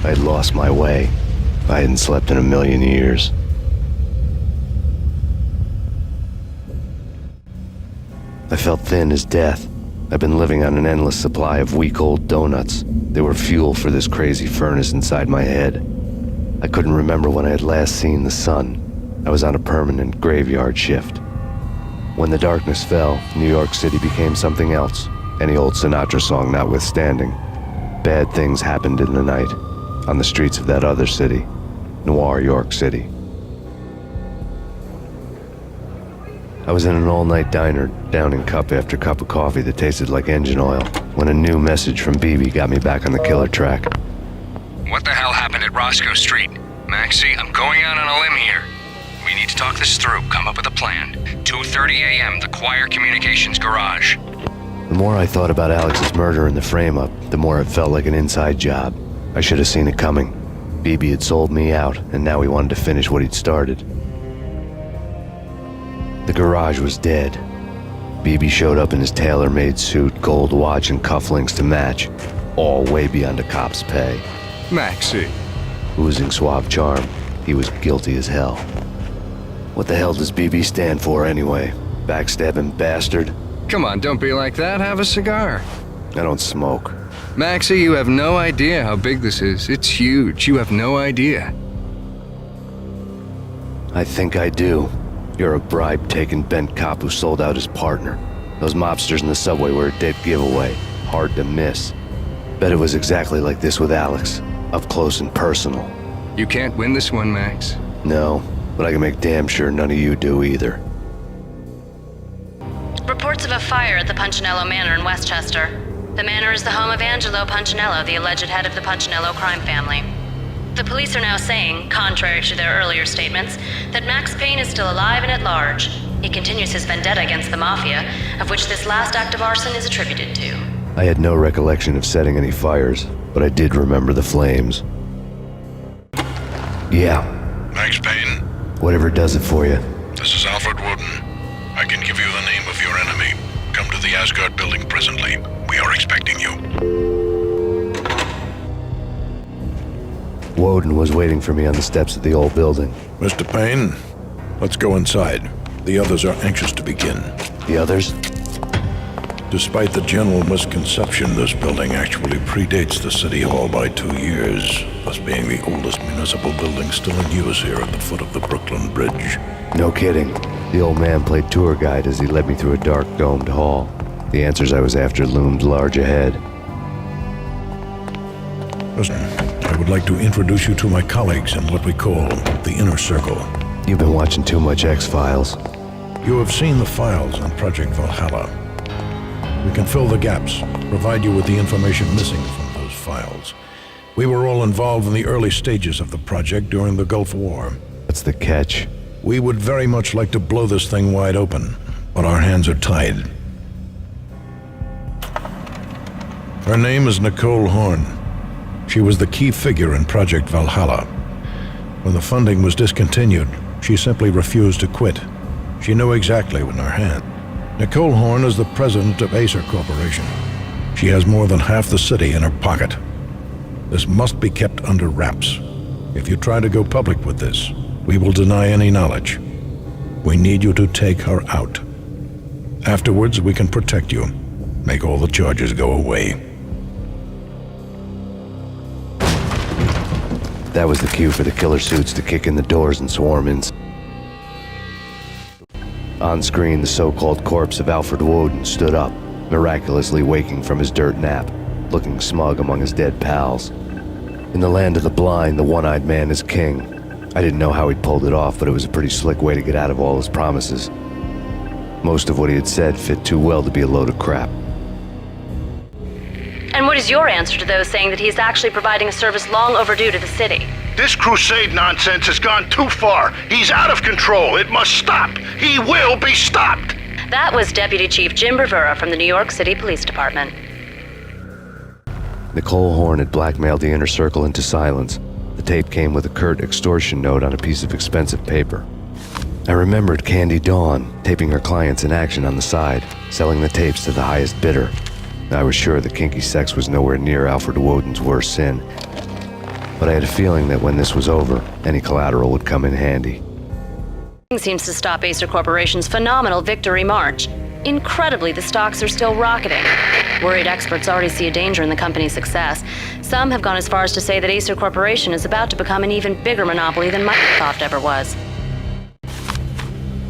A: I had lost my way. I hadn't slept in a million years. I felt thin as death. I've been living on an endless supply of week-old donuts. They were fuel for this crazy furnace inside my head. I couldn't remember when I had last seen the sun. I was on a permanent graveyard shift. When the darkness fell, New York City became something else. Any old Sinatra song notwithstanding. Bad things happened in the night, on the streets of that other city, Noir, York City. I was in an all-night diner, downing cup after cup of coffee that tasted like engine oil, when a new message from BB got me back on the killer track.
D: What the hell happened at Roscoe Street? Maxie, I'm going out on a limb here. We need to talk this through, come up with a plan. 2:30 a.m., the Choir Communications Garage.
A: The more I thought about Alex's murder and the frame-up, the more it felt like an inside job. I should have seen it coming. BB had sold me out, and now he wanted to finish what he'd started. The garage was dead. BB showed up in his tailor-made suit, gold watch, and cufflinks to match, all way beyond a cop's pay.
S: Maxie.
A: Oozing suave charm, he was guilty as hell. What the hell does BB stand for anyway? Backstabbing bastard?
S: Come on, don't be like that. Have a cigar.
A: I don't smoke.
S: Maxie, you have no idea how big this is. It's huge. You have no idea.
A: I think I do. You're a bribe-taking bent cop who sold out his partner. Those mobsters in the subway were a dead giveaway. Hard to miss. Bet it was exactly like this with Alex. Up close and personal.
S: You can't win this one, Max.
A: No, but I can make damn sure none of you do either.
H: Reports of a fire at the Punchinello Manor in Westchester. The manor is the home of Angelo Punchinello, the alleged head of the Punchinello Crime Family. The police are now saying, contrary to their earlier statements, that Max Payne is still alive and at large. He continues his vendetta against the Mafia, of which this last act of arson is attributed to.
A: I had no recollection of setting any fires, but I did remember the flames. Yeah.
P: Max Payne?
A: Whatever does it for you.
P: This is Alfred Woden. I can give you the name of your enemy. Come to the Asgard building presently. We are expecting you.
A: Woden was waiting for me on the steps of the old building.
P: Mr. Payne, let's go inside. The others are anxious to begin.
A: The others?
P: Despite the general misconception, this building actually predates the City Hall by 2 years, thus being the oldest municipal building still in use here at the foot of the Brooklyn Bridge.
A: No kidding. The old man played tour guide as he led me through a dark, domed hall. The answers I was after loomed large ahead.
P: Listen, I would like to introduce you to my colleagues in what we call the Inner Circle.
A: You've been watching too much X-Files.
P: You have seen the files on Project Valhalla. We can fill the gaps, provide you with the information missing from those files. We were all involved in the early stages of the project during the Gulf War.
A: What's the catch?
P: We would very much like to blow this thing wide open, but our hands are tied. Her name is Nicole Horn. She was the key figure in Project Valhalla. When the funding was discontinued, she simply refused to quit. She knew exactly what in her hand. Nicole Horn is the president of Acer Corporation. She has more than half the city in her pocket. This must be kept under wraps. If you try to go public with this, we will deny any knowledge. We need you to take her out. Afterwards, we can protect you. Make all the charges go away.
A: That was the cue for the killer suits to kick in the doors and swarm in. On screen, the so-called corpse of Alfred Woden stood up, miraculously waking from his dirt nap, looking smug among his dead pals. In the land of the blind, the one-eyed man is king. I didn't know how he'd pulled it off, but it was a pretty slick way to get out of all his promises. Most of what he had said fit too well to be a load of crap.
H: And what is your answer to those saying that he's actually providing a service long overdue to the city?
T: This crusade nonsense has gone too far. He's out of control. It must stop. He will be stopped.
H: That was Deputy Chief Jim Rivera from the New York City Police Department.
A: Nicole Horn had blackmailed the Inner Circle into silence. The tape came with a curt extortion note on a piece of expensive paper. I remembered Candy Dawn taping her clients in action on the side, selling the tapes to the highest bidder. I was sure that kinky sex was nowhere near Alfred Woden's worst sin. But I had a feeling that when this was over, any collateral would come in handy.
H: Seems to stop Acer Corporation's phenomenal victory march. Incredibly, the stocks are still rocketing. Worried experts already see a danger in the company's success. Some have gone as far as to say that Acer Corporation is about to become an even bigger monopoly than Microsoft ever was.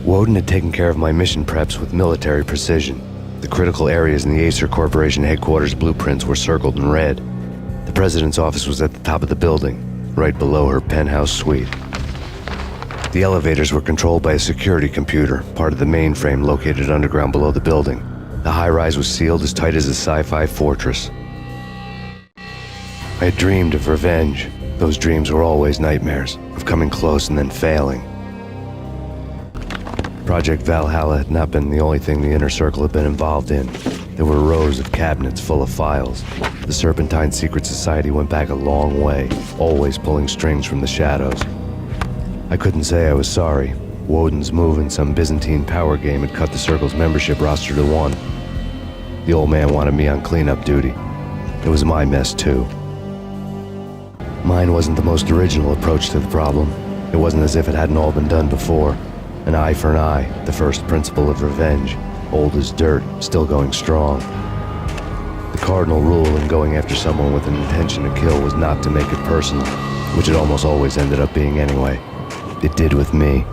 A: Woden had taken care of my mission preps with military precision. The critical areas in the Acer Corporation headquarters blueprints were circled in red. The president's office was at the top of the building, right below her penthouse suite. The elevators were controlled by a security computer, part of the mainframe located underground below the building. The high-rise was sealed as tight as a sci-fi fortress. I had dreamed of revenge. Those dreams were always nightmares, of coming close and then failing. Project Valhalla had not been the only thing the Inner Circle had been involved in. There were rows of cabinets full of files. The Serpentine Secret Society went back a long way, always pulling strings from the shadows. I couldn't say I was sorry. Woden's move in some Byzantine power game had cut the Circle's membership roster to 1. The old man wanted me on cleanup duty. It was my mess, too. Mine wasn't the most original approach to the problem. It wasn't as if it hadn't all been done before. An eye for an eye, the first principle of revenge. Old as dirt, still going strong. The cardinal rule in going after someone with an intention to kill was not to make it personal, which it almost always ended up being anyway. It did with me.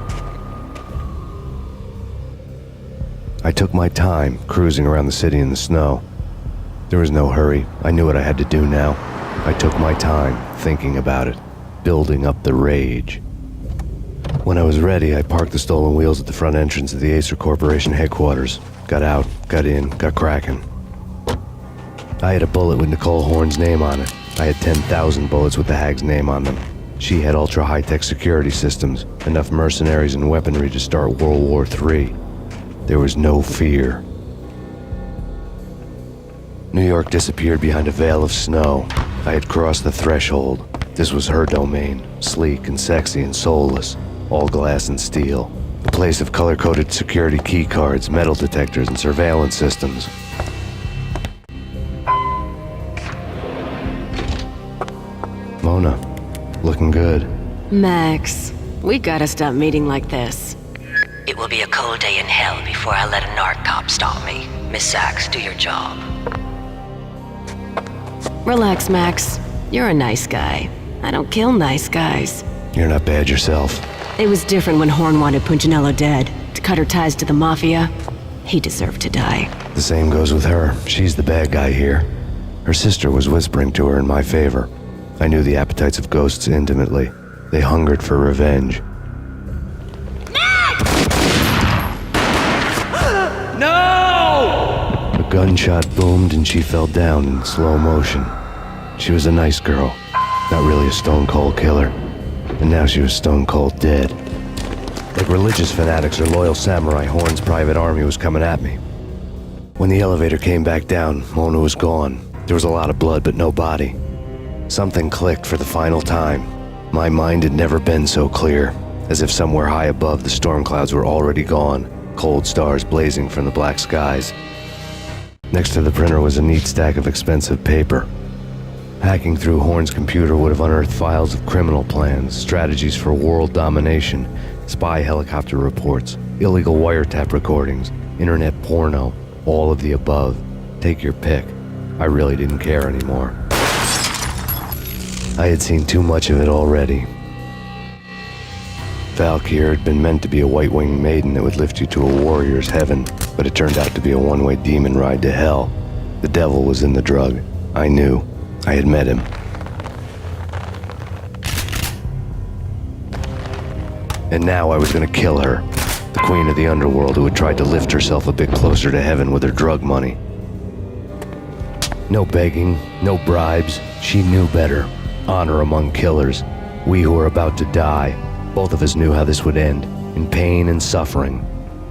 A: I took my time, cruising around the city in the snow. There was no hurry. I knew what I had to do now. I took my time, thinking about it, building up the rage. When I was ready, I parked the stolen wheels at the front entrance of the Acer Corporation headquarters. Got out, got in, got cracking. I had a bullet with Nicole Horn's name on it. I had 10,000 bullets with the Hag's name on them. She had ultra-high-tech security systems, enough mercenaries and weaponry to start World War III. There was no fear. New York disappeared behind a veil of snow. I had crossed the threshold. This was her domain, sleek and sexy and soulless, all glass and steel. A place of color-coded security key cards, metal detectors, and surveillance systems. Mona, looking good.
C: Max, we gotta stop meeting like this.
Q: It will be a cold day in hell before I let a narc cop stop me. Miss Sachs, do your job.
C: Relax, Max. You're a nice guy. I don't kill nice guys.
A: You're not bad yourself.
C: It was different when Horn wanted Punchinello dead. To cut her ties to the Mafia, he deserved to die.
A: The same goes with her. She's the bad guy here. Her sister was whispering to her in my favor. I knew the appetites of ghosts intimately. They hungered for revenge.
L: No!
A: A gunshot boomed and she fell down in slow motion. She was a nice girl, not really a stone-cold killer. And now she was stone-cold dead. Like religious fanatics or loyal samurai, Horn's private army was coming at me. When the elevator came back down, Mona was gone. There was a lot of blood, but no body. Something clicked for the final time. My mind had never been so clear, as if somewhere high above the storm clouds were already gone, cold stars blazing from the black skies. Next to the printer was a neat stack of expensive paper. Hacking through Horn's computer would have unearthed files of criminal plans, strategies for world domination, spy helicopter reports, illegal wiretap recordings, internet porno, all of the above. Take your pick. I really didn't care anymore. I had seen too much of it already. Valkyr had been meant to be a white-winged maiden that would lift you to a warrior's heaven, but it turned out to be a one-way demon ride to hell. The devil was in the drug. I knew. I had met him. And now I was gonna kill her, the queen of the underworld who had tried to lift herself a bit closer to heaven with her drug money. No begging, no bribes. She knew better. Honor among killers. We who were about to die. Both of us knew how this would end, in pain and suffering.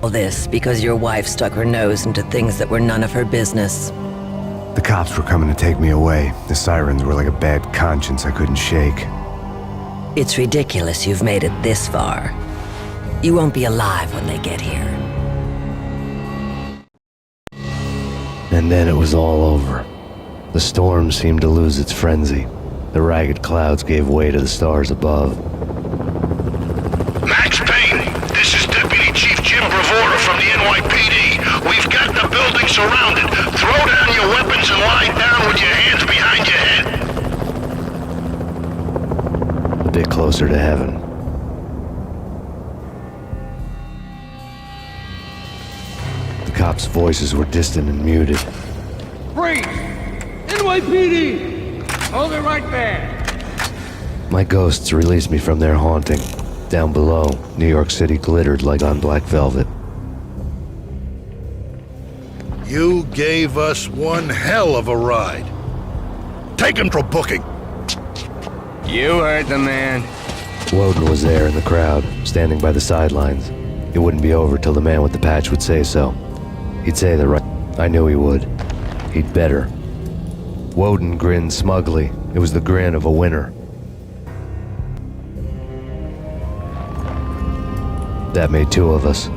Q: All this because your wife stuck her nose into things that were none of her business.
A: The cops were coming to take me away. The sirens were like a bad conscience I couldn't shake.
Q: It's ridiculous you've made it this far. You won't be alive when they get here.
A: And then it was all over. The storm seemed to lose its frenzy. The ragged clouds gave way to the stars above.
T: Max Payne, this is Deputy Chief Jim Bravura from the NYPD. We've got the building surrounded. Throw down your weapons and lie down with your hands behind your head.
A: A bit closer to heaven. The cops' voices were distant and muted.
L: Freeze! NYPD! Hold it right there!
A: My ghosts released me from their haunting. Down below, New York City glittered like on black velvet.
T: You gave us one hell of a ride. Take him for booking.
S: You heard the man.
A: Woden was there in the crowd, standing by the sidelines. It wouldn't be over till the man with the patch would say so. He'd say the right... I knew he would. He'd better. Woden grinned smugly. It was the grin of a winner. That made two of us.